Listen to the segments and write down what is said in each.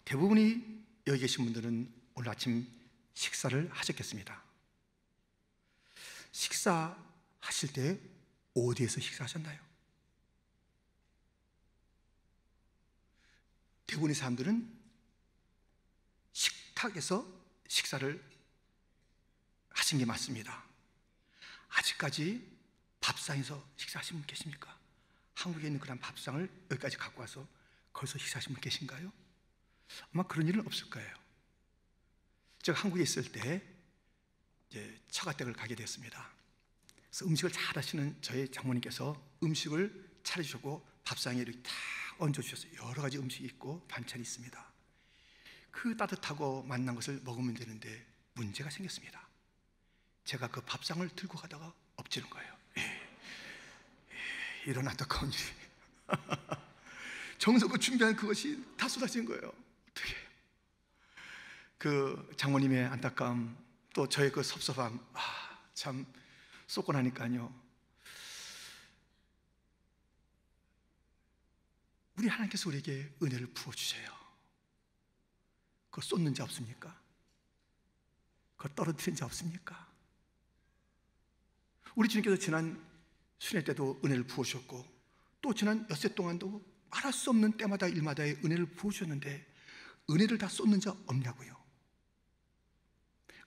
대부분이 여기 계신 분들은 오늘 아침 식사를 하셨겠습니다. 식사하실 때 어디에서 식사하셨나요? 대부분의 사람들은 식탁에서 식사를 하신 게 맞습니다. 아직까지 밥상에서 식사하신 분 계십니까? 한국에 있는 그런 밥상을 여기까지 갖고 와서 거기서 식사하신 분 계신가요? 아마 그런 일은 없을 거예요. 제가 한국에 있을 때 이제 처가댁을 가게 됐습니다. 그래서 음식을 잘 하시는 저희 장모님께서 음식을 차려주셨고 밥상에 이렇게 다 얹어주셨어요. 여러 가지 음식이 있고 반찬이 있습니다. 그 따뜻하고 맛난 것을 먹으면 되는데 문제가 생겼습니다. 제가 그 밥상을 들고 가다가 엎지른 거예요. 이런 안타까운 일이. 정성껏 준비한 그것이 다 쏟아진 거예요. 어떻게? 그 장모님의 안타까움, 또 저의 그 섭섭함, 참 쏟고 나니까요. 우리 하나님께서 우리에게 은혜를 부어주세요. 그거 쏟는 자 없습니까? 그거 떨어뜨린 자 없습니까? 우리 주님께서 지난 순회 때도 은혜를 부어주셨고, 또 지난 엿새 동안도 말할 수 없는 때마다 일마다의 은혜를 부어주셨는데 은혜를 다 쏟는 자 없냐고요.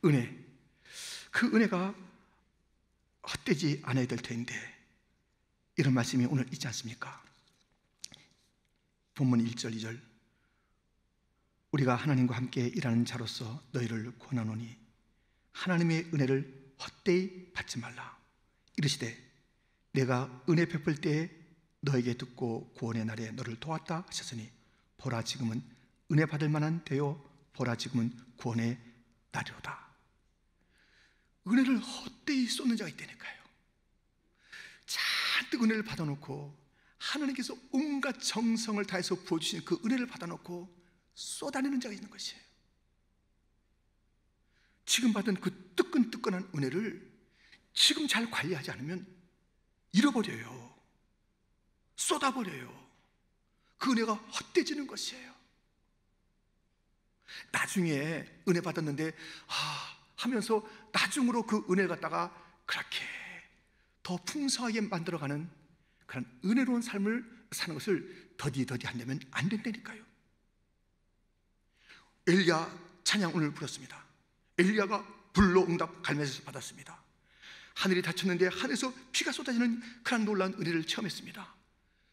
은혜, 그 은혜가 헛되지 않아야 될 텐데 이런 말씀이 오늘 있지 않습니까? 본문 1절 2절, 우리가 하나님과 함께 일하는 자로서 너희를 권하노니 하나님의 은혜를 헛되이 받지 말라. 이르시되 내가 은혜 베풀 때에 너에게 듣고 구원의 날에 너를 도왔다 하셨으니 보라 지금은 은혜 받을 만한 때요 보라 지금은 구원의 날이로다. 은혜를 헛되이 쏟는 자가 있다니까요. 잔뜩 은혜를 받아놓고 하나님께서 온갖 정성을 다해서 부어주신 그 은혜를 받아놓고 쏟아내는 자가 있는 것이에요. 지금 받은 그 뜨끈뜨끈한 은혜를 지금 잘 관리하지 않으면 잃어버려요. 쏟아버려요. 그 은혜가 헛되지는 것이에요. 나중에 은혜 받았는데 하면서 나중으로 그 은혜를 갖다가 그렇게 더 풍성하게 만들어가는 그런 은혜로운 삶을 사는 것을 더디더디 한다면 안 된다니까요. 엘리야 찬양 오늘 부렸습니다. 엘리야가 불로 응답 갈멜에서 받았습니다. 하늘이 닫혔는데 하늘에서 비가 쏟아지는 그런 놀라운 은혜를 체험했습니다.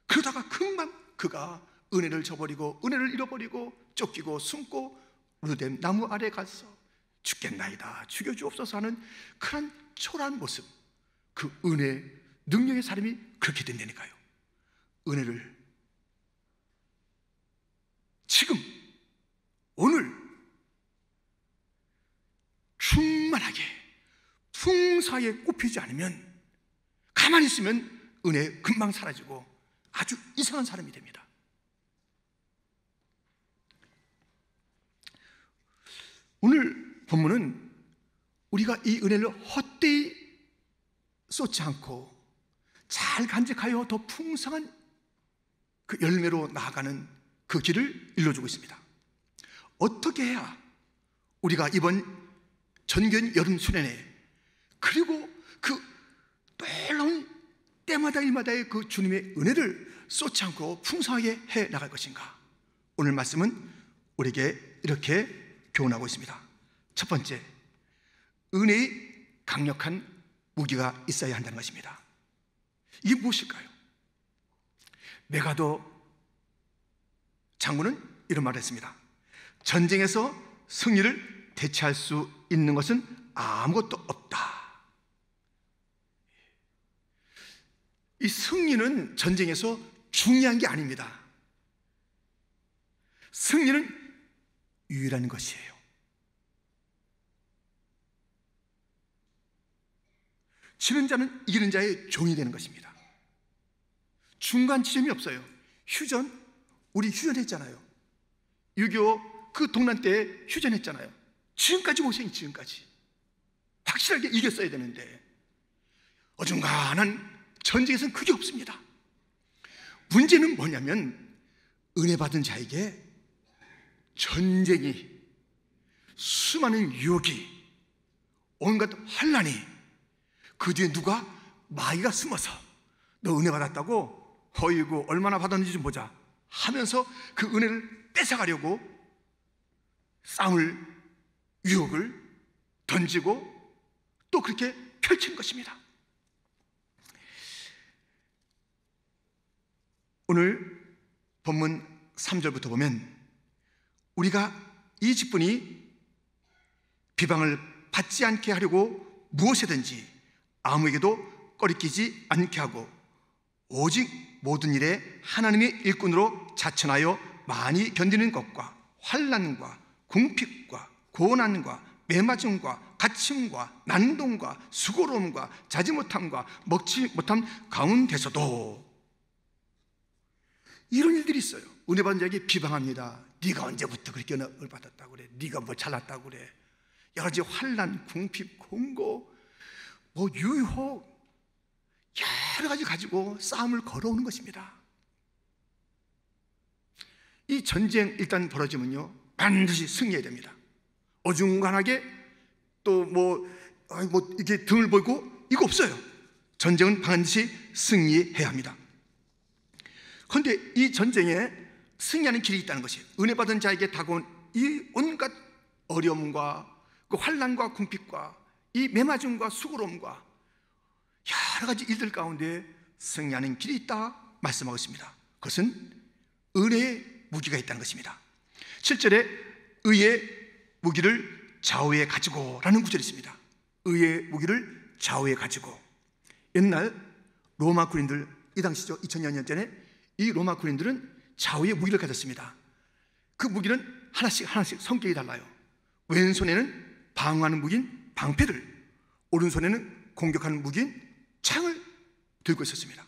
그러다가 금방 그가 은혜를 저버리고 은혜를 잃어버리고 쫓기고 숨고 루뎀 나무 아래 가서 죽겠나이다 죽여주옵소서 하는 그런 초라한 모습, 그 은혜 능력의 사람이 그렇게 된다니까요. 은혜를 지금 오늘 충만하게 풍성하게 꼽히지 않으면 가만히 있으면 은혜 금방 사라지고 아주 이상한 사람이 됩니다. 오늘 본문은 우리가 이 은혜를 헛되이 쏟지 않고 잘 간직하여 더 풍성한 그 열매로 나아가는 그 길을 일러주고 있습니다. 어떻게 해야 우리가 이번 전교인 여름 수련회 그리고 그 놀라운 때마다 일마다의 그 주님의 은혜를 쏟지 않고 풍성하게 해 나갈 것인가? 오늘 말씀은 우리에게 이렇게 교훈하고 있습니다. 첫 번째, 은혜의 강력한 무기가 있어야 한다는 것입니다. 이게 무엇일까요? 메가도 장군은 이런 말을 했습니다. 전쟁에서 승리를 대체할 수 있는 것은 아무것도 없다. 이 승리는 전쟁에서 중요한 게 아닙니다. 승리는 유일한 것이에요. 지는 자는 이기는 자의 종이 되는 것입니다. 중간 지점이 없어요. 휴전, 우리 휴전했잖아요. 6.25 그 동란 때 휴전했잖아요. 지금까지 보세요. 지금까지 확실하게 이겼어야 되는데 어중간한 전쟁에서는 그게 없습니다. 문제는 뭐냐면 은혜 받은 자에게 전쟁이, 수많은 유혹이, 온갖 환란이, 그 뒤에 누가 마귀가 숨어서 너 은혜 받았다고? 어이구 얼마나 받았는지 좀 보자 하면서 그 은혜를 뺏어가려고 싸움을, 유혹을 던지고 또 그렇게 펼친 것입니다. 오늘 본문 3절부터 보면 우리가 이 직분이 비방을 받지 않게 하려고 무엇이든지 아무에게도 꺼리끼지 않게 하고 오직 모든 일에 하나님의 일꾼으로 자천하여 많이 견디는 것과 환난과 궁핍과 고난과 매맞음과 갇힘과 난동과 수고로움과 자지 못함과 먹지 못함 가운데서도 이런 일들이 있어요. 은혜 받은 자에게 비방합니다. 네가 언제부터 그렇게 은혜를 받았다고 그래? 네가 뭐 잘났다고 그래? 여러 가지 환난, 궁핍, 공고, 뭐 유혹, 여러 가지 가지고 싸움을 걸어오는 것입니다. 이 전쟁 일단 벌어지면요 반드시 승리해야 됩니다. 어중간하게 또 이렇게 등을 보이고 이거 없어요. 전쟁은 반드시 승리해야 합니다. 그런데 이 전쟁에 승리하는 길이 있다는 것이, 은혜 받은 자에게 다가온 이 온갖 어려움과 그 환난과 궁핍과 이 매맞음과 수고로움과 여러 가지 일들 가운데 승리하는 길이 있다 말씀하고 있습니다. 그것은 은혜의 무기가 있다는 것입니다. 7절에 의의 무기를 좌우에 가지고 라는 구절이 있습니다. 의의 무기를 좌우에 가지고. 옛날 로마 군인들, 이 당시죠, 2000여 년 전에 이 로마 군인들은 좌우의 무기를 가졌습니다. 그 무기는 하나씩 성격이 달라요. 왼손에는 방어하는 무기인 방패를, 오른손에는 공격하는 무기인 창을 들고 있었습니다.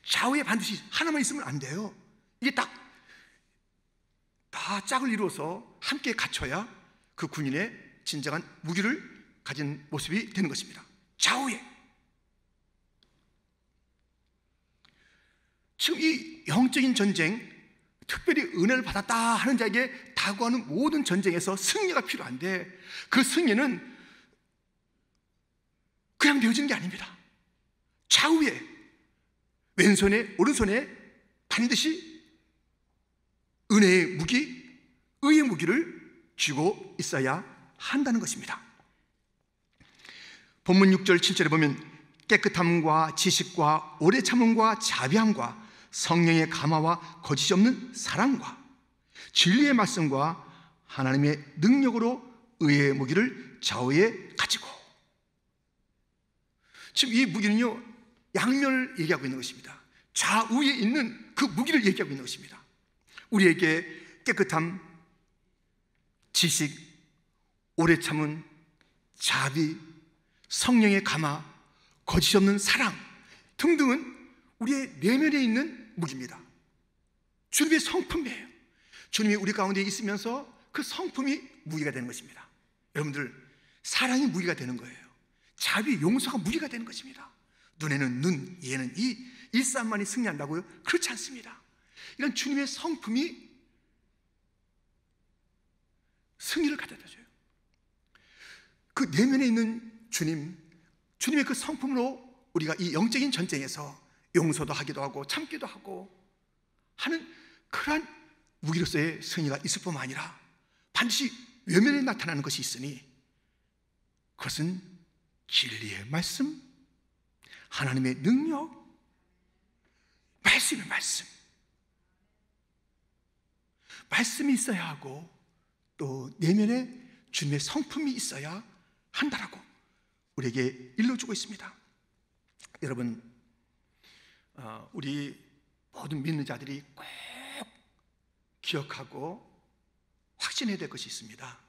좌우에 반드시 하나만 있으면 안 돼요. 이게 다 짝을 이루어서 함께 갖춰야 그 군인의 진정한 무기를 가진 모습이 되는 것입니다. 좌우에. 지금 이 영적인 전쟁, 특별히 은혜를 받았다 하는 자에게 다가오는 모든 전쟁에서 승리가 필요한데, 그 승리는 그냥 되어지는 게 아닙니다. 좌우에, 왼손에 오른손에 반드시 은혜의 무기, 의의 무기를 쥐고 있어야 한다는 것입니다. 본문 6절 7절에 보면 깨끗함과 지식과 오래 참음과 자비함과 성령의 감화와 거짓이 없는 사랑과 진리의 말씀과 하나님의 능력으로 의의 무기를 좌우에 가지고. 지금 이 무기는요 양면을 얘기하고 있는 것입니다. 좌우에 있는 그 무기를 얘기하고 있는 것입니다. 우리에게 깨끗함, 지식, 오래 참은, 자비, 성령의 감화, 거짓이 없는 사랑 등등은 우리의 내면에 있는 무기입니다. 주님의 성품이에요. 주님이 우리 가운데 있으면서 그 성품이 무기가 되는 것입니다. 여러분들, 사랑이 무기가 되는 거예요. 자비, 용서가 무기가 되는 것입니다. 눈에는 눈, 이에는 이, 일싸움만이 승리한다고요? 그렇지 않습니다. 이런 주님의 성품이 승리를 가져다 줘요. 그 내면에 있는 주님의 그 성품으로 우리가 이 영적인 전쟁에서 용서도 하기도 하고 참기도 하고 하는 그러한 무기로서의 승리가 있을 뿐만 아니라 반드시 외면에 나타나는 것이 있으니, 그것은 진리의 말씀, 하나님의 능력, 말씀의 말씀이 있어야 하고 또 내면에 주님의 성품이 있어야 한다라고 우리에게 일러주고 있습니다. 여러분, 우리 모든 믿는 자들이 꼭 기억하고 확신해야 될 것이 있습니다.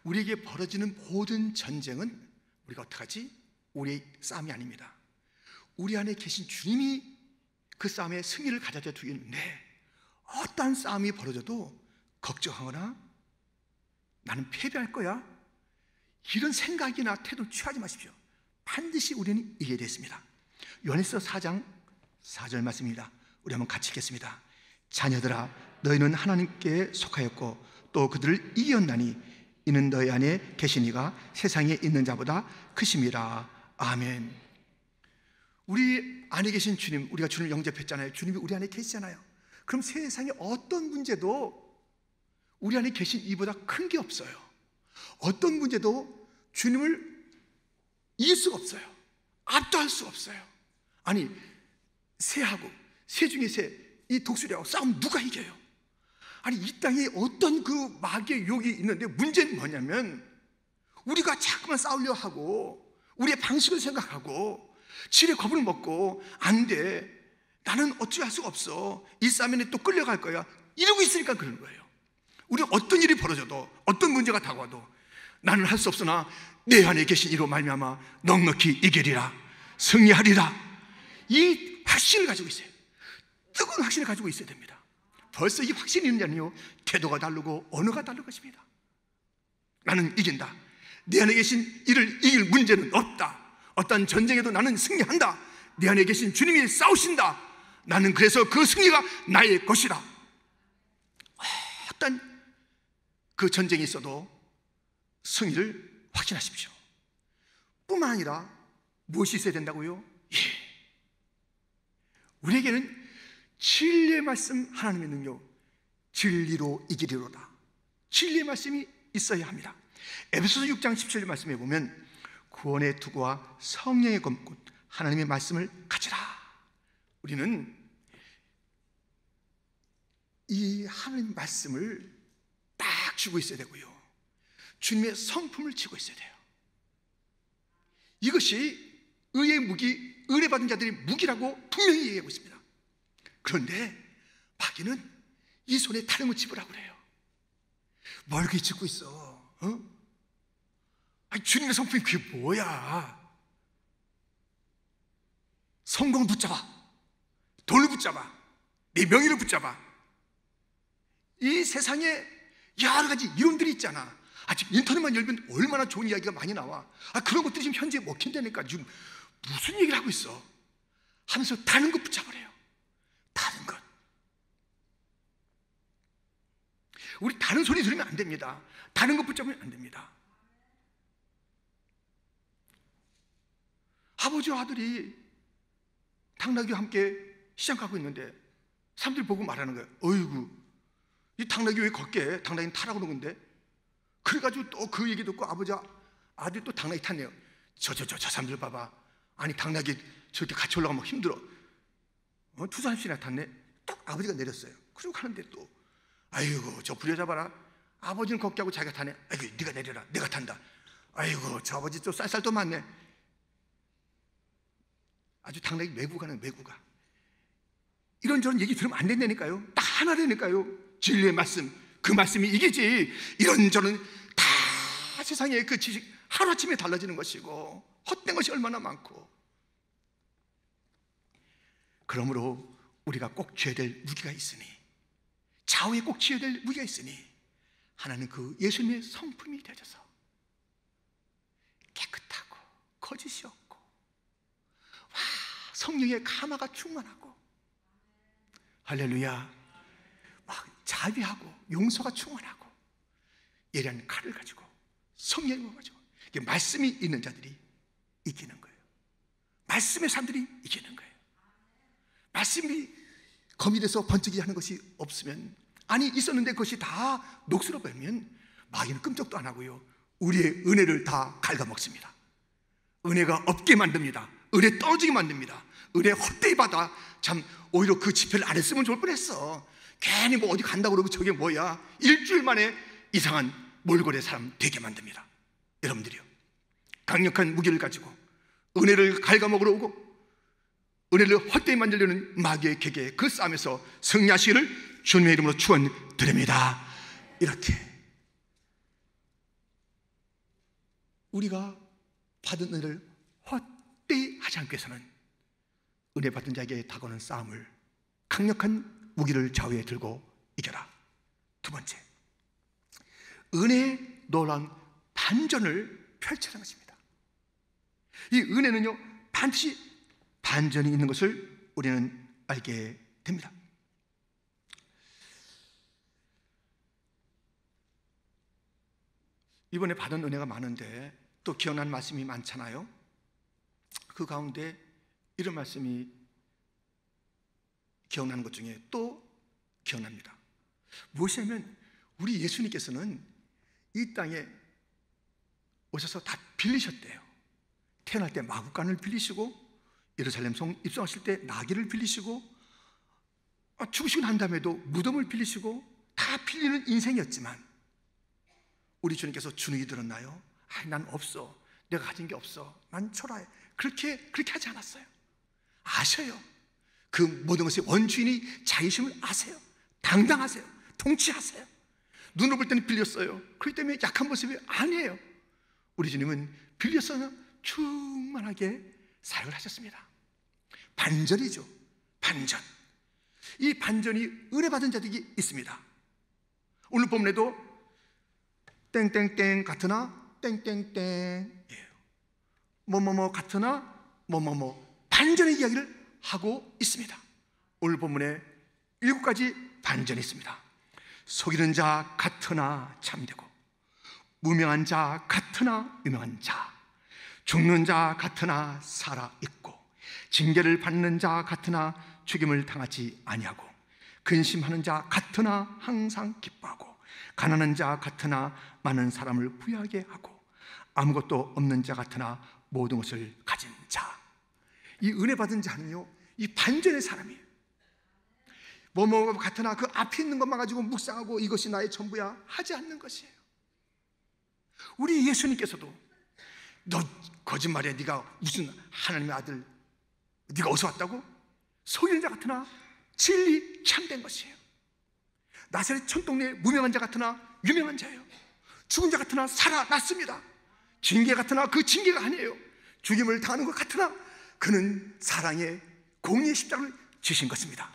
우리에게 벌어지는 모든 전쟁은 우리가 어떡하지? 우리의 싸움이 아닙니다. 우리 안에 계신 주님이 그 싸움에 승리를 가져다 주겠는데, 어떠한 싸움이 벌어져도 걱정하거나 나는 패배할 거야, 이런 생각이나 태도를 취하지 마십시오. 반드시 우리는 이겨야 됐습니다. 요한일서 4장 4절 말씀입니다. 우리 한번 같이 읽겠습니다. 자녀들아, 너희는 하나님께 속하였고 또 그들을 이겼나니 이는 너희 안에 계신 이가 세상에 있는 자보다 크심이라. 아멘. 우리 안에 계신 주님, 우리가 주님을 영접했잖아요. 주님이 우리 안에 계시잖아요. 그럼 세상에 어떤 문제도 우리 안에 계신 이보다 큰 게 없어요. 어떤 문제도 주님을 이길 수가 없어요. 압도할 수가 없어요. 아니, 새하고 새 중에 새, 이 독수리하고 싸움 누가 이겨요? 아니, 이 땅에 어떤 그 마귀의 유혹이 있는데 문제는 뭐냐면 우리가 자꾸만 싸우려 하고 우리의 방식을 생각하고 지레 겁을 먹고 안 돼, 나는 어찌할 수가 없어, 이 싸움에 또 끌려갈 거야, 이러고 있으니까 그런 거예요. 우리 어떤 일이 벌어져도 어떤 문제가 다가와도 나는 할 수 없으나 내 안에 계신 이로 말미암아 넉넉히 이기리라, 승리하리라, 이 확신을 가지고 있어요. 뜨거운 확신을 가지고 있어야 됩니다. 벌써 이 확신이 있느냐면요, 태도가 다르고 언어가 다른 것입니다. 나는 이긴다, 내 안에 계신 이를 이길 문제는 없다, 어떤 전쟁에도 나는 승리한다, 내 안에 계신 주님이 싸우신다, 나는 그래서 그 승리가 나의 것이다. 어떤 그 전쟁이 있어도 승리를 확신하십시오. 뿐만 아니라 무엇이 있어야 된다고요? 우리에게는 진리의 말씀, 하나님의 능력, 진리로 이기리로다, 진리의 말씀이 있어야 합니다. 에베소서 6장 17절 말씀에 보면 구원의 투구와 성령의 검꽃 하나님의 말씀을 가지라. 우리는 이 하나님 말씀을 딱 쥐고 있어야 되고요, 주님의 성품을 쥐고 있어야 돼요. 이것이 의의 무기, 의뢰받은 자들의 무기라고 분명히 얘기하고 있습니다. 그런데 마귀는 이 손에 다른 거 집으라고 그래요. 뭘 그렇게 짚고 있어? 아니, 주님의 성품이 그게 뭐야? 성공을 붙잡아, 돈을 붙잡아, 내 명예를 붙잡아. 이 세상에 여러 가지 이론들이 있잖아. 지금 인터넷만 열면 얼마나 좋은 이야기가 많이 나와. 그런 것들이 지금 현재 먹힌다니까. 지금 무슨 얘기를 하고 있어 하면서 다른 것 붙잡으래요. 다른 것. 우리 다른 소리 들으면 안 됩니다. 다른 것 붙잡으면 안 됩니다. 아버지와 아들이 당나귀와 함께 시장 가고 있는데 사람들이 보고 말하는 거예요. 어이구, 이 당나귀 왜 걷게? 당나귀는 타라고 그러는 건데. 그래가지고 또 그 얘기 듣고 아버지와 아들이 또 당나귀 탔네요. 저 사람들 봐봐. 아니, 당나귀 저렇게 같이 올라가면 힘들어. 두 사람씩이나 탔네. 딱 아버지가 내렸어요. 그러고 가는데 또 아이고, 저 부려잡아라. 아버지는 걷게 하고 자기가 타네. 아이고, 네가 내려라, 내가 탄다. 아이고, 저 아버지 또 쌀쌀도 많네. 아주 당나귀 외구가는 외구가. 이런저런 얘기 들으면 안 된다니까요. 딱 하나라니까요. 진리의 말씀, 그 말씀이 이기지. 이런저런 다 세상의 그 지식 하루아침에 달라지는 것이고 헛된 것이 얼마나 많고. 그러므로 우리가 꼭 쥐어야 될 무기가 있으니, 좌우에 꼭 쥐어야 될 무기가 있으니, 하나는 그 예수님의 성품이 되어져서 깨끗하고 거짓이 없고, 성령의 감화가 충만하고, 할렐루야, 막 자비하고 용서가 충만하고, 예리한 칼을 가지고 성령을 가지고, 이게 말씀이 있는 자들이 이기는 거예요. 말씀의 사람들이 이기는 거예요. 말씀이 검이 돼서 번쩍이 하는 것이 없으면, 아니 있었는데 그것이 다 녹슬어 버리면 마귀는 끔찍도 안 하고요, 우리의 은혜를 다 갉아먹습니다. 은혜가 없게 만듭니다. 은혜 떨어지게 만듭니다. 은혜 헛되이 받아. 참, 오히려 그 집회를 안 했으면 좋을 뻔했어. 괜히 뭐 어디 간다고 그러고 저게 뭐야, 일주일 만에 이상한 몰골의 사람 되게 만듭니다. 여러분들이요, 강력한 무기를 가지고 은혜를 갉아먹으러 오고 은혜를 헛되이 만들려는 마귀의 계계, 그 싸움에서 승리하시기를 주님의 이름으로 축원드립니다. 이렇게 우리가 받은 은혜를 헛되이 하지 않기 위해서는 은혜 받은 자에게 다가오는 싸움을 강력한 무기를 좌우에 들고 이겨라. 두 번째, 은혜의 놀라운 반전을 펼치는 것입니다. 이 은혜는요, 반드시 반전이 있는 것을 우리는 알게 됩니다. 이번에 받은 은혜가 많은데 또 기억나는 말씀이 많잖아요. 그 가운데 이런 말씀이 기억나는 것 중에 또 기억납니다. 무엇이냐면 우리 예수님께서는 이 땅에 오셔서 다 빌리셨대요. 태어날 때 마구간을 빌리시고, 예루살렘 성 입성하실 때 나귀를 빌리시고, 죽으시고 난 다음에도 무덤을 빌리시고, 다 빌리는 인생이었지만 우리 주님께서 주눅이 들었나요? 난 없어, 내가 가진 게 없어, 난 초라해, 그렇게 하지 않았어요. 아셔요. 그 모든 것의 원주인이 자기심을 아세요. 당당하세요. 통치하세요. 눈으로 볼 때는 빌렸어요. 그렇기 때문에 약한 모습이 아니에요. 우리 주님은 빌려서 충만하게 사역을 하셨습니다. 반전이죠. 반전. 이 반전이 은혜 받은 자들이 있습니다. 오늘 본문에도 땡땡땡 같으나 땡땡땡, 뭐뭐뭐 같으나 뭐뭐뭐, 반전의 이야기를 하고 있습니다. 오늘 본문에 7가지 반전이 있습니다. 속이는 자 같으나 참되고, 무명한 자 같으나 유명한 자, 죽는 자 같으나 살아있고, 징계를 받는 자 같으나 죽임을 당하지 아니하고, 근심하는 자 같으나 항상 기뻐하고, 가난한 자 같으나 많은 사람을 부유하게 하고, 아무것도 없는 자 같으나 모든 것을 가진 자. 이 은혜 받은 자는요, 이 반전의 사람이에요. 뭐뭐 같으나 그 앞에 있는 것만 가지고 묵상하고 이것이 나의 전부야 하지 않는 것이에요. 우리 예수님께서도 너 거짓말이야, 네가 무슨 하나님의 아들, 네가 어디서 왔다고? 속이는 자 같으나 진리 참된 것이에요. 나사렛 천동네 무명한 자 같으나 유명한 자예요. 죽은 자 같으나 살아났습니다. 징계 같으나 그 징계가 아니에요. 죽임을 당하는 것 같으나 그는 사랑의 공의의 십자가를 지신 것입니다.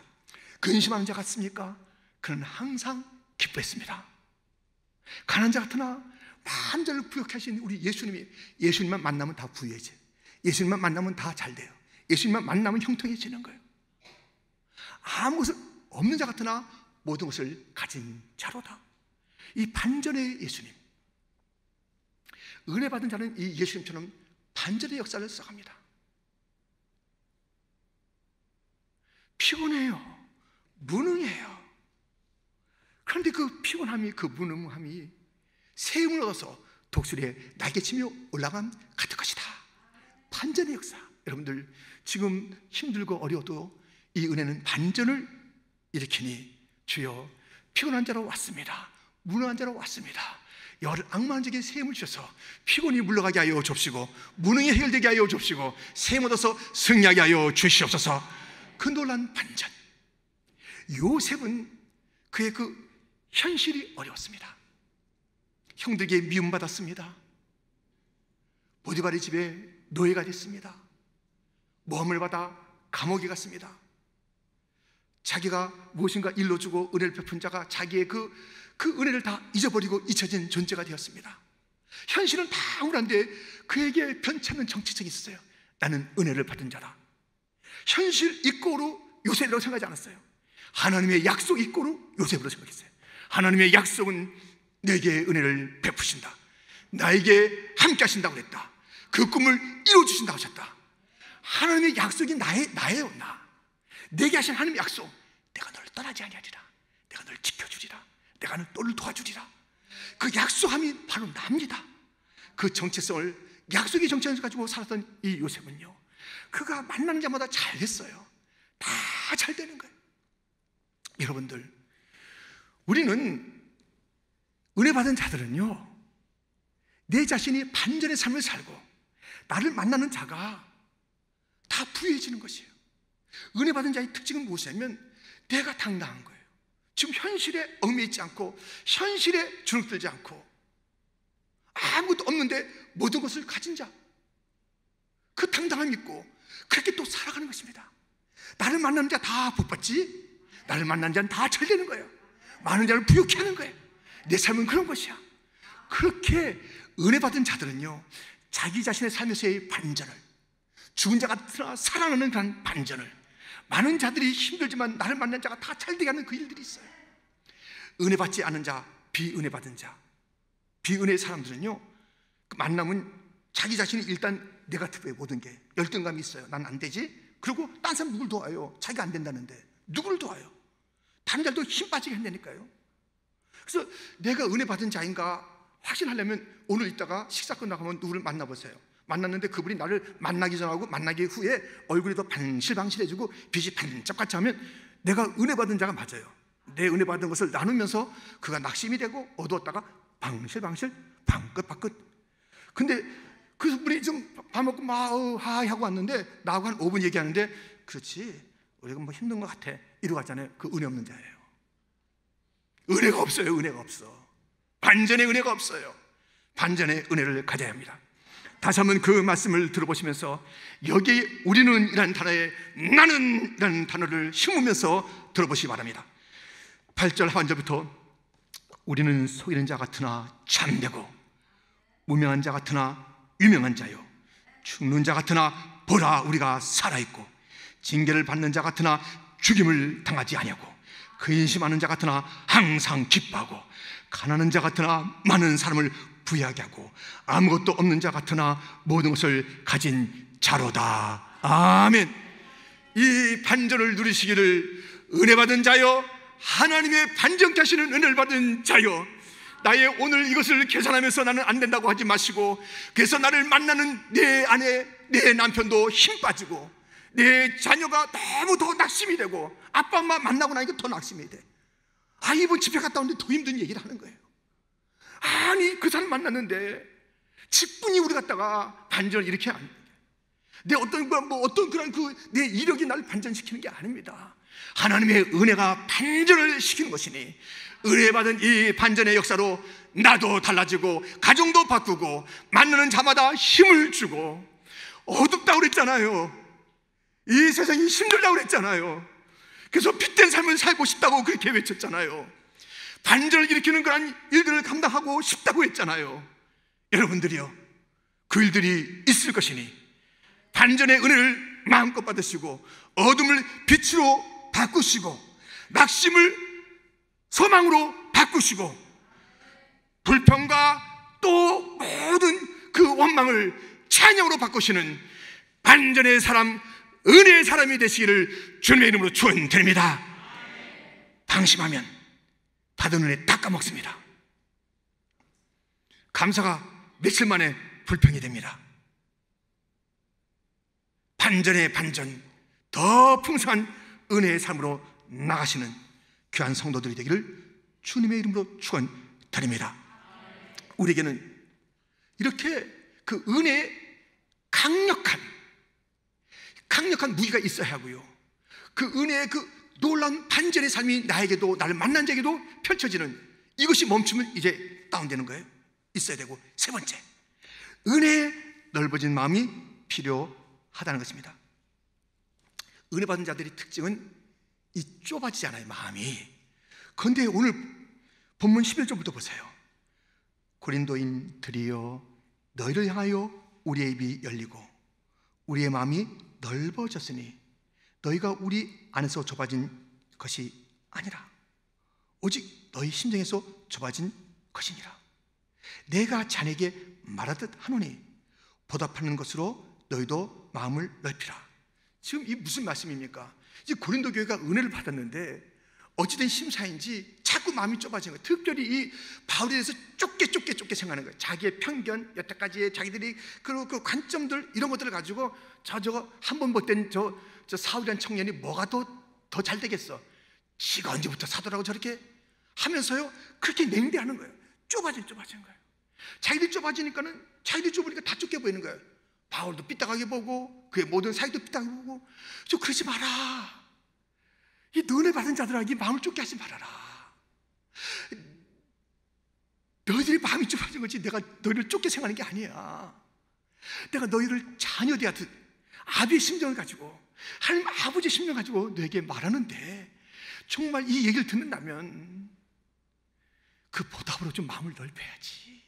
근심하는 자 같습니까? 그는 항상 기뻐했습니다. 가난한 자 같으나 만전을 부욕케 하신 우리 예수님이, 예수님만 만나면 다 부유해져. 예수님만 만나면 다 잘 돼요. 예수님만 만나면 형통해지는 거예요. 아무 것을 없는 자 같으나 모든 것을 가진 자로다. 이 반전의 예수님, 은혜 받은 자는 이 예수님처럼 반전의 역사를 써갑니다. 피곤해요. 무능해요. 그런데 그 피곤함이, 그 무능함이 새 힘을 얻어서 독수리에 날개치며 올라간 같은 것이다. 반전의 역사. 여러분들 지금 힘들고 어려워도 이 은혜는 반전을 일으키니, 주여 피곤한 자로 왔습니다. 무능한 자로 왔습니다. 여를 악마한 자에게 새 힘을 주셔서 피곤이 물러가게 하여 줍시고, 무능이 해결되게 하여 줍시고, 새 힘 얻어서 승리하게 하여 주시옵소서. 그 놀란 반전. 요셉은 그의 그 현실이 어려웠습니다. 형들에게 미움받았습니다. 보디발의 집에 노예가 됐습니다. 모함을 받아 감옥에 갔습니다. 자기가 무엇인가 일러주고 은혜를 베푼 자가 자기의 그 은혜를 다 잊어버리고 잊혀진 존재가 되었습니다. 현실은 다 우울한데 그에게 변치 않는 정체성이 있었어요. 나는 은혜를 받은 자다. 현실 이꼬로 요셉이라고 생각하지 않았어요. 하나님의 약속 이꼬로 요셉으로 생각했어요. 하나님의 약속은 내게 은혜를 베푸신다. 나에게 함께 하신다고 그랬다. 그 꿈을 이루어주신다고 하셨다. 하나님의 약속이 나예요. 내게 하신 하나님의 약속, 내가 너를 떠나지 아니하리라, 내가 너를 지켜주리라, 내가 너를 도와주리라. 그 약속함이 바로 납니다. 그 정체성을, 약속의 정체성을 가지고 살았던 이 요셉은요, 그가 만나는 자마다 잘 됐어요. 다 잘 되는 거예요. 여러분들, 우리는, 은혜 받은 자들은요, 내 자신이 반전의 삶을 살고 나를 만나는 자가 다 부유해지는 것이에요. 은혜 받은 자의 특징은 무엇이냐면 내가 당당한 거예요. 지금 현실에 얽매이지 않고, 현실에 주눅들지 않고, 아무것도 없는데 모든 것을 가진 자, 그 당당함이 있고 그렇게 또 살아가는 것입니다. 나를 만나는 자 다 복받지, 나를 만나는 자는 다 잘되는 거예요. 많은 자를 부욕케 하는 거예요. 내 삶은 그런 것이야. 그렇게 은혜 받은 자들은요, 자기 자신의 삶에서의 반전을, 죽은 자 같으나 살아나는 그런 반전을, 많은 자들이 힘들지만 나를 만난 자가 다 잘되게 하는 그 일들이 있어요. 은혜 받지 않은 자, 비은혜 받은 자, 비은혜의 사람들은요, 만나면 자기 자신이 일단 네거티브에 모든 게 열등감이 있어요. 난 안 되지. 그리고 딴 사람 누굴 도와요? 자기가 안 된다는데 누구를 도와요? 다른 자들도 힘 빠지게 한다니까요. 그래서 내가 은혜 받은 자인가 확신하려면 오늘 이따가 식사 끝나고 하면 누구를 만나보세요. 만났는데 그분이 나를 만나기 전하고 만나기 후에 얼굴이 더 반실반실해지고 빛이 반짝같이 하면 내가 은혜 받은 자가 맞아요. 내 은혜 받은 것을 나누면서 그가 낙심이 되고 어두웠다가 방실방실 방긋방긋. 근데 그분이 좀 밥 먹고 막 하이 하고 왔는데 나하고 한 5분 얘기하는데 그렇지 우리가 뭐 힘든 것 같아 이러고 왔잖아요. 그 은혜 없는 자예요. 은혜가 없어요. 은혜가 없어. 반전의 은혜가 없어요. 반전의 은혜를 가져야 합니다. 다시 한번 그 말씀을 들어보시면서 여기 우리는 이라는 단어에 나는 이라는 단어를 심으면서 들어보시기 바랍니다. 8절 하반절부터 우리는 속이는 자 같으나 참되고 무명한 자 같으나 유명한 자요 죽는 자 같으나 보라 우리가 살아있고 징계를 받는 자 같으나 죽임을 당하지 아니하고 근심하는 자 같으나 항상 기뻐하고 가난한 자 같으나 많은 사람을 부유하게 하고 아무것도 없는 자 같으나 모든 것을 가진 자로다. 아멘. 이 반전을 누리시기를 은혜 받은 자여 하나님의 반전케 하시는 은혜를 받은 자여 나의 오늘 이것을 계산하면서 나는 안 된다고 하지 마시고 그래서 나를 만나는 내 아내 내 남편도 힘 빠지고 내 자녀가 너무 더 낙심이 되고 아빠 엄마 만나고 나니까 더 낙심이 돼. 아 이번 집에 갔다 오는데 더 힘든 얘기를 하는 거예요. 아니 그 사람 만났는데 10분이 우리 갔다가 반전을 이렇게 안 내 어떤 그런 내 이력이 나를 반전시키는 게 아닙니다. 하나님의 은혜가 반전을 시키는 것이니 은혜 받은 이 반전의 역사로 나도 달라지고 가정도 바꾸고 만나는 자마다 힘을 주고 어둡다고 그랬잖아요. 이 세상이 힘들다고 그랬잖아요. 그래서 빛된 삶을 살고 싶다고 그렇게 외쳤잖아요. 반전을 일으키는 그런 일들을 감당하고 싶다고 했잖아요. 여러분들이요 그 일들이 있을 것이니 반전의 은혜를 마음껏 받으시고 어둠을 빛으로 바꾸시고 낙심을 소망으로 바꾸시고 불평과 또 모든 그 원망을 찬양으로 바꾸시는 반전의 사람 은혜의 사람이 되시기를 주님의 이름으로 축원드립니다. 방심하면 받은 은혜 다 까먹습니다. 감사가 며칠 만에 불평이 됩니다. 반전의 반전 더 풍성한 은혜의 삶으로 나가시는 귀한 성도들이 되기를 주님의 이름으로 축원드립니다. 우리에게는 이렇게 그 은혜의 강력한 무기가 있어야 하고요 그 은혜의 그 놀라운 반전의 삶이 나에게도 나를 만난 자에게도 펼쳐지는 이것이 멈추면 이제 다운되는 거예요. 있어야 되고 세 번째 은혜의 넓어진 마음이 필요하다는 것입니다. 은혜 받은 자들의 특징은 이 좁아지지 않아요. 마음이. 그런데 오늘 본문 11절부터 보세요. 고린도인들이여 너희를 향하여 우리의 입이 열리고 우리의 마음이 넓어졌으니 너희가 우리 안에서 좁아진 것이 아니라 오직 너희 심정에서 좁아진 것이니라. 내가 자네에게 말하듯 하노니 보답하는 것으로 너희도 마음을 넓히라. 지금 이 무슨 말씀입니까? 이제 고린도 교회가 은혜를 받았는데 어찌된 심사인지 자꾸 마음이 좁아진 거예요. 특별히 이 바울에 대해서 좁게 생각하는 거예요. 자기의 편견, 여태까지의 자기들이 그 관점들 이런 것들을 가지고 저거 한 번 못된 저 사울이라는 청년이 뭐가 더 잘 되겠어? 지가 언제부터 사도라고 저렇게 하면서요 그렇게 냉대하는 거예요. 좁아진 거예요. 자기들이 좁아지니까는 자기들이 좁으니까 다 좁게 보이는 거예요. 바울도 삐딱하게 보고 그의 모든 사이도 삐딱하게 보고 좀 그러지 마라. 이 은혜 받은 자들에게 마음을 좁게 하지 말아라. 너희들이 마음이 좁아진 거지 내가 너희를 좁게 생각하는 게 아니야. 내가 너희를 자녀되었듯 아비의 심정을 가지고 하나님 아버지의 심정을 가지고 너에게 말하는데 정말 이 얘기를 듣는다면 그 보답으로 좀 마음을 넓혀야지.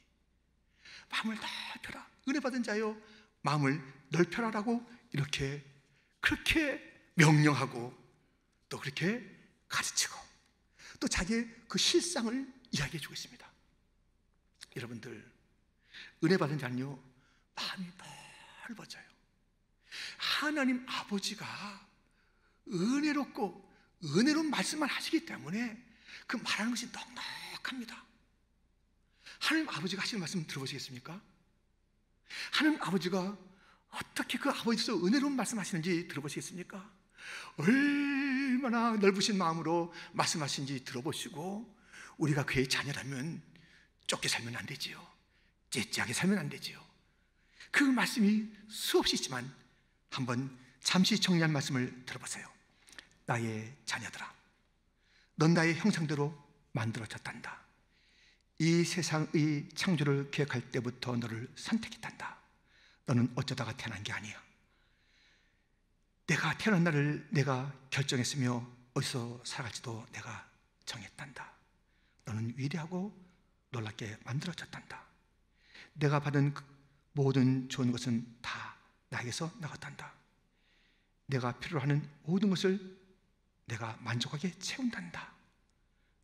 마음을 넓혀라. 은혜 받은 자여 마음을 넓혀라라고 이렇게 그렇게 명령하고 또 그렇게 가르치고 또 자기의 그 실상을 이야기해 주고 있습니다. 여러분들, 은혜 받은 자는요 마음이 넓어져요. 하나님 아버지가 은혜롭고 은혜로운 말씀만 하시기 때문에 그 말하는 것이 넉넉합니다. 하나님 아버지가 하시는 말씀 들어보시겠습니까? 하나님 아버지가 어떻게 그 아버지께서 은혜로운 말씀 하시는지 들어보시겠습니까? 얼마나 넓으신 마음으로 말씀하시는지 들어보시고, 우리가 그의 자녀라면 쫓겨 살면 안 되지요. 째째하게 살면 안 되지요. 그 말씀이 수없이 있지만 한번 잠시 정리한 말씀을 들어보세요. 나의 자녀들아, 넌 나의 형상대로 만들어졌단다. 이 세상의 창조를 계획할 때부터 너를 선택했단다. 너는 어쩌다가 태어난 게 아니야. 내가 태어난 날을 내가 결정했으며 어디서 살아갈지도 내가 정했단다. 너는 위대하고 놀랍게 만들어졌단다. 내가 받은 모든 좋은 것은 다 나에게서 나갔단다. 내가 필요로 하는 모든 것을 내가 만족하게 채운단다.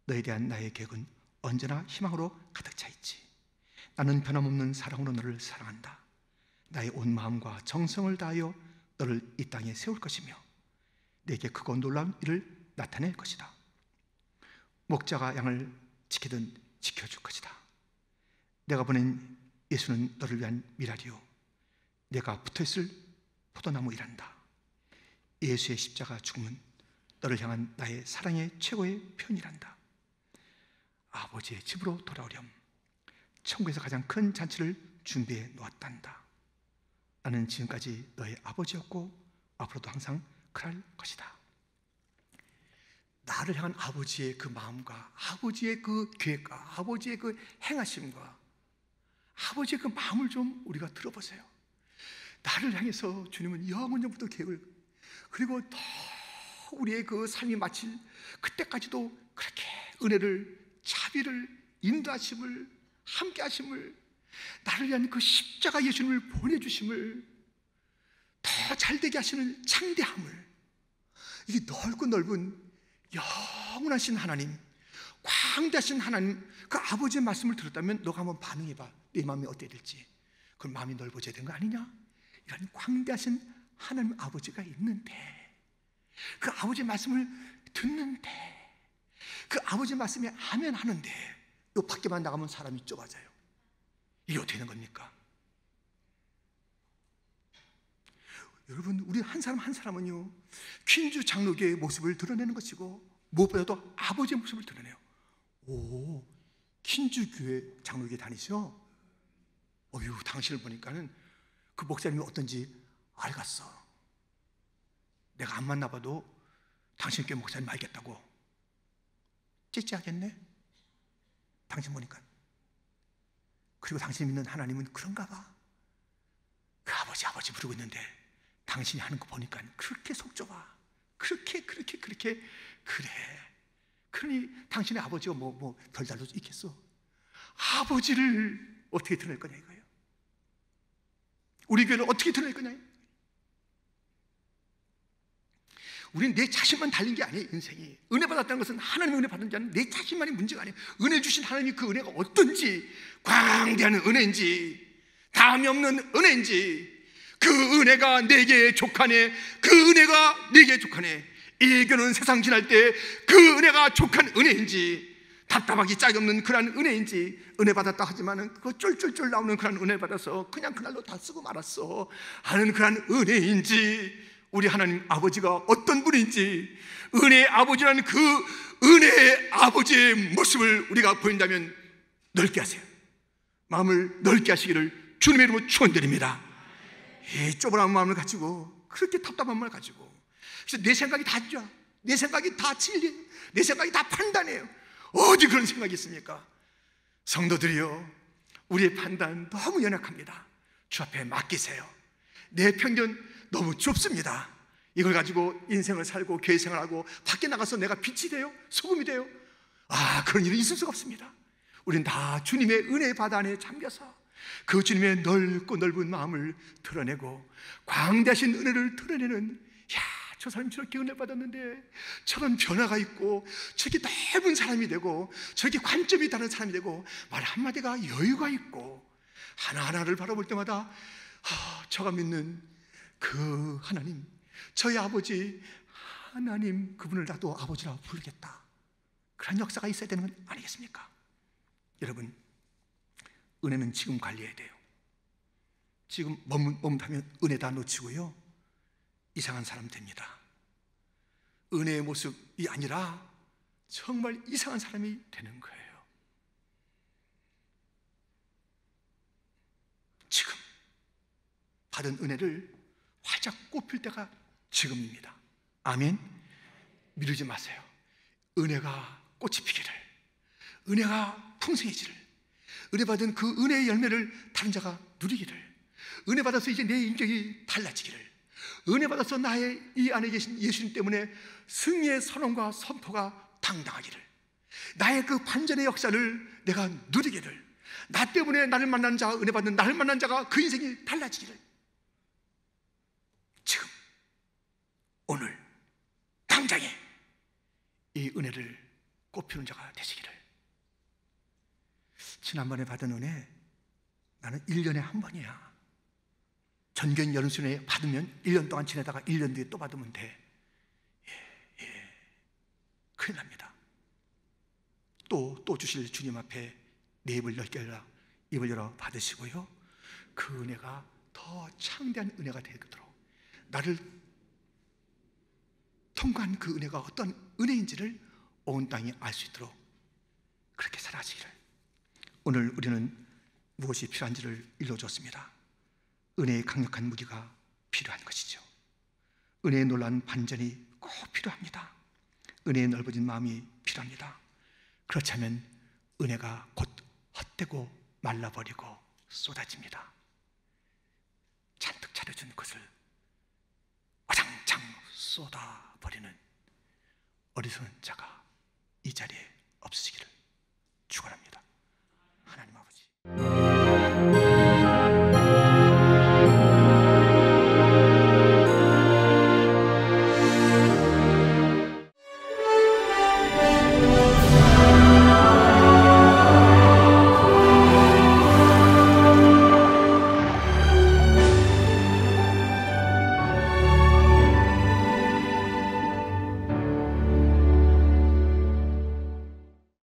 너에 대한 나의 계획은 언제나 희망으로 가득 차 있지. 나는 변함없는 사랑으로 너를 사랑한다. 나의 온 마음과 정성을 다하여 너를 이 땅에 세울 것이며 내게 크고 놀라운 일을 나타낼 것이다. 목자가 양을 지키든 지켜줄 것이다. 내가 보낸 예수는 너를 위한 미랄이요 내가 붙어있을 포도나무이란다. 예수의 십자가 죽음은 너를 향한 나의 사랑의 최고의 표현이란다. 아버지의 집으로 돌아오렴. 천국에서 가장 큰 잔치를 준비해 놓았단다. 나는 지금까지 너의 아버지였고 앞으로도 항상 그럴 것이다. 나를 향한 아버지의 그 마음과 아버지의 그 계획과 아버지의 그 행하심과 아버지의 그 마음을 좀 우리가 들어보세요. 나를 향해서 주님은 영원전부터 계획을, 그리고 더 우리의 그 삶이 마칠 그때까지도 그렇게 은혜를, 자비를, 인도하심을, 함께하심을, 나를 위한 그 십자가 예수님을 보내주심을, 더 잘되게 하시는 창대함을, 이게 넓고 넓은 영원하신 하나님, 광대하신 하나님, 그 아버지의 말씀을 들었다면 너가 한번 반응해봐. 내 마음이 어때야 될지. 그럼 마음이 넓어져야 되는 거 아니냐? 이런 광대하신 하나님 아버지가 있는데, 그 아버지의 말씀을 듣는데, 그 아버지의 말씀에 아멘 하는데 요 밖에만 나가면 사람이 좁아져요. 이게 어떻게 되는 겁니까? 여러분, 우리 한 사람 한 사람은요 퀸즈 장로교의 모습을 드러내는 것이고 무엇보다도 아버지의 모습을 드러내요. 오, 퀸즈 교회 장로교에 다니셔? 어휴, 당신을 보니까는 그 목사님이 어떤지 알겠어. 내가 안 만나봐도 당신 교회 목사님 알겠다고. 찌찌하겠네 당신 보니까. 그리고 당신이 믿는 하나님은 그런가 봐. 그 아버지 부르고 있는데 당신이 하는 거 보니까 그렇게 속 좁아. 그렇게 그래. 그러니 당신의 아버지가 뭐 별달로 있겠어? 아버지를 어떻게 드러낼 거냐 이거예요. 우리 교회를 어떻게 드러낼 거냐. 우리는 내 자신만 달린 게 아니에요. 인생이 은혜 받았다는 것은, 하나님의 은혜 받은 자는 내 자신만이 문제가 아니에요. 은혜 주신 하나님이 그 은혜가 어떤지, 광대한 은혜인지 다음이 없는 은혜인지, 그 은혜가 내게 족하네, 그 은혜가 내게 족하네, 이 교는 세상 지날 때 그 은혜가 족한 은혜인지, 답답하기 짝이 없는 그런 은혜인지, 은혜 받았다 하지만은 그 쫄쫄쫄 나오는 그런 은혜 받아서 그냥 그날로 다 쓰고 말았어 하는 그런 은혜인지, 우리 하나님 아버지가 어떤 분인지, 은혜의 아버지라는 그 은혜의 아버지의 모습을 우리가 보인다면 넓게 하세요. 마음을 넓게 하시기를 주님의 이름으로 축원드립니다. 이 좁은 마음을 가지고, 그렇게 답답한 마음을 가지고, 그래서 내 생각이 다 좋아, 내 생각이 다 진리예요, 내 생각이 다 판단이에요. 어디 그런 생각이 있습니까? 성도들이요, 우리의 판단 너무 연약합니다. 주 앞에 맡기세요. 내 편견 너무 좁습니다. 이걸 가지고 인생을 살고 교회 생활하고 밖에 나가서 내가 빛이 돼요? 소금이 돼요? 그런 일은 있을 수가 없습니다. 우리는 다 주님의 은혜의 바다 안에 잠겨서 그 주님의 넓고 넓은 마음을 드러내고 광대하신 은혜를 드러내는, 저 사람이 저렇게 은혜 받았는데 저런 변화가 있고 저렇게 넓은 사람이 되고 저렇게 관점이 다른 사람이 되고 말 한마디가 여유가 있고 하나하나를 바라볼 때마다 저가 믿는 그 하나님, 저희 아버지 하나님, 그분을 나도 아버지라고 부르겠다, 그런 역사가 있어야 되는 건 아니겠습니까? 여러분, 은혜는 지금 관리해야 돼요. 지금 머뭇하면 은혜 다 놓치고요, 이상한 사람 됩니다. 은혜의 모습이 아니라 정말 이상한 사람이 되는 거예요. 지금 받은 은혜를 활짝 꽃필 때가 지금입니다. 아멘. 미루지 마세요. 은혜가 꽃이 피기를, 은혜가 풍성해지를, 은혜 받은 그 은혜의 열매를 다른 자가 누리기를, 은혜 받아서 이제 내 인격이 달라지기를, 은혜 받아서 나의 이 안에 계신 예수님 때문에 승리의 선언과 선포가 당당하기를, 나의 그 반전의 역사를 내가 누리기를, 나 때문에 나를 만난 자, 은혜 받는 나를 만난 자가 그 인생이 달라지기를, 지금 오늘 당장에 이 은혜를 꽃피우는 자가 되시기를. 지난번에 받은 은혜, 나는 1년에 한 번이야. 전교인 연수회 받으면 1년 동안 지내다가 1년 뒤에 또 받으면 돼. 큰일 납니다. 또 주실 주님 앞에 내 입을 열어 받으시고요, 그 은혜가 더 창대한 은혜가 되도록, 나를 통과한 그 은혜가 어떤 은혜인지를 온 땅이 알 수 있도록 그렇게 살아가시기를. 오늘 우리는 무엇이 필요한지를 일러줬습니다. 은혜의 강력한 무기가 필요한 것이죠. 은혜의 놀라운 반전이 꼭 필요합니다. 은혜의 넓어진 마음이 필요합니다. 그렇지 않으면 은혜가 곧 헛되고 말라버리고 쏟아집니다. 잔뜩 차려준 것을 와장창 쏟아버리는 어리석은 자가 이 자리에 없으시기를 축원합니다.